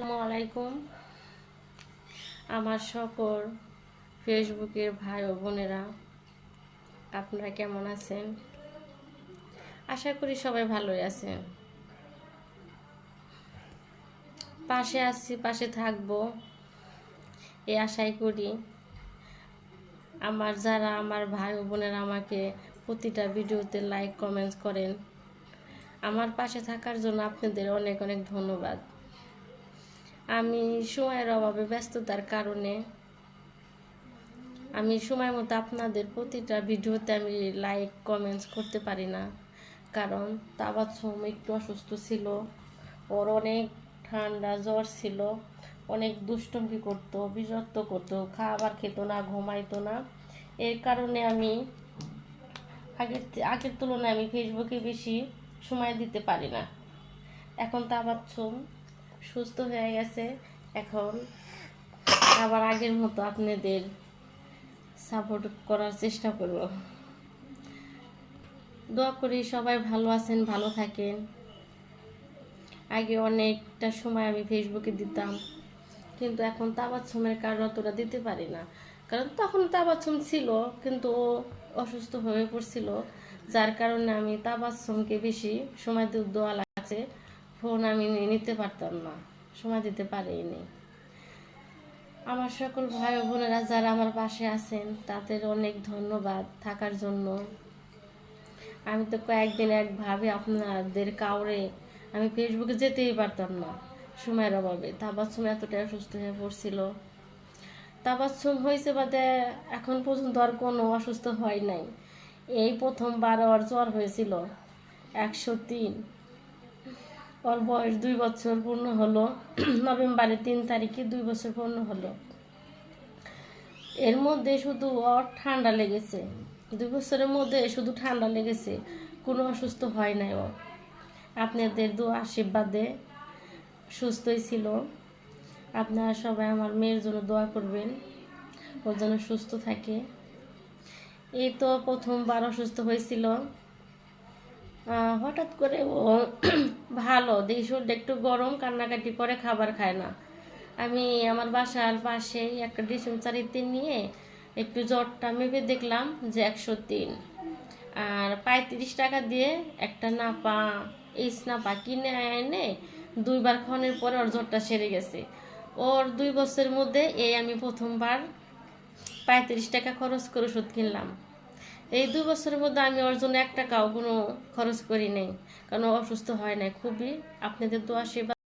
আসসালামু আলাইকুম। আমার সকল ফেসবুকের ভাই ও বোনেরা, আপনারা কেমন আছেন? আশা করি সবাই ভালোই আছেন। পাশে আছি, পাশে থাকবো এই আশাই করি। আমার ভাই ও বোনেরা আমাকে প্রতিটা ভিডিওতে লাইক কমেন্টস করেন, আমার পাশে থাকার জন্য আপনাদের অনেক অনেক ধন্যবাদ। আমি সময়ের অভাবে, ব্যস্ততার কারণে আমি সময় মতো আপনাদের প্রতিটা ভিডিওতে আমি লাইক কমেন্টস করতে পারি না, কারণ তাবাচ্ছুম একটু অসুস্থ ছিল। ওর অনেক ঠান্ডা জ্বর ছিল, অনেক দুষ্টুমি করতো, বিরক্ত করতো, খাবার খেত না, ঘুমাইতো না। এর কারণে আমি আগের তুলনায় আমি ফেসবুকে বেশি সময় দিতে পারি না। এখন তাবাচ্ছুম সুস্থ হয়ে গেছে, এখন আবার আগের মতো আপনাদের সাপোর্ট করার চেষ্টা করব। দোয়া করি সবাই ভালো আছেন, ভালো থাকেন। আগে অনেকটা সময় আমি ফেসবুকে দিতাম, কিন্তু এখন তাবাচ্ছুমের কারণে অতটা দিতে পারি না, কারণ তখন তাবাচ্ছুম ছিল কিন্তু ও অসুস্থ হয়ে পড়ছিল, যার কারণে আমি তাবাচ্ছুমকে বেশি সময় দেওয়া লাগছে। ফোন আমি নিতে পারতাম না, সময় দিতে পারিনি। আমার সকল ভাই বোনেরা যারা আমার পাশে আছেন তাদের অনেক ধন্যবাদ থাকার জন্য। আমি তো কয়েকদিন একভাবে আপনাদের কাউরে আমি ফেসবুকে যেতেই পারতাম না সময়ের অভাবে। তাবাচ্ছুম এতটাই অসুস্থ হয়ে পড়ছিল। তাবাচ্ছুম হয়েছে বাদে এখন পর্যন্ত আর কোনো অসুস্থ হয় নাই। এই প্রথমবার ওর জ্বর হয়েছিল 103। ওর বয়স 2 বছর পূর্ণ হলো। নভেম্বরের 3 তারিখে 2 বছর পূর্ণ হলো। এর মধ্যে শুধু ওর ঠান্ডা লেগেছে, 2 বছরের মধ্যে শুধু ঠান্ডা লেগেছে, কোনো অসুস্থ হয় নাই ও। আপনাদের দোয়া আশীর্বাদে সুস্থই ছিল। আপনারা সবাই আমার মেয়ের জন্য দোয়া করবেন, ওর জন্য সুস্থ থাকে। এই তো প্রথমবার অসুস্থ হয়েছিল, হঠাৎ করে ও ভালো দেখি, শরীরটা একটু গরম, কান্নাকাটি করে, খাবার খায় না। আমি আমার বাসার পাশেই একটা ডিসপেন্সারিতে নিয়ে একটু জ্বরটা মেপে দেখলাম যে 103। আর 35 টাকা দিয়ে একটা নাপা নাপা কিনে এনে 2বার খাওয়ানোর পরে ওর জ্বরটা সেরে গেছে। ওর 2 বছরের মধ্যে আমি প্রথমবার 35 টাকা খরচ করে ওষুধ কিনলাম। এই 2 বছরের মধ্যে আমি ওর জন্য 1 টাকাও কোনো খরচ করি নাই, কারণ অসুস্থ হয় নাই। খুবই আপনাদের দোয়া আশীর্বাদ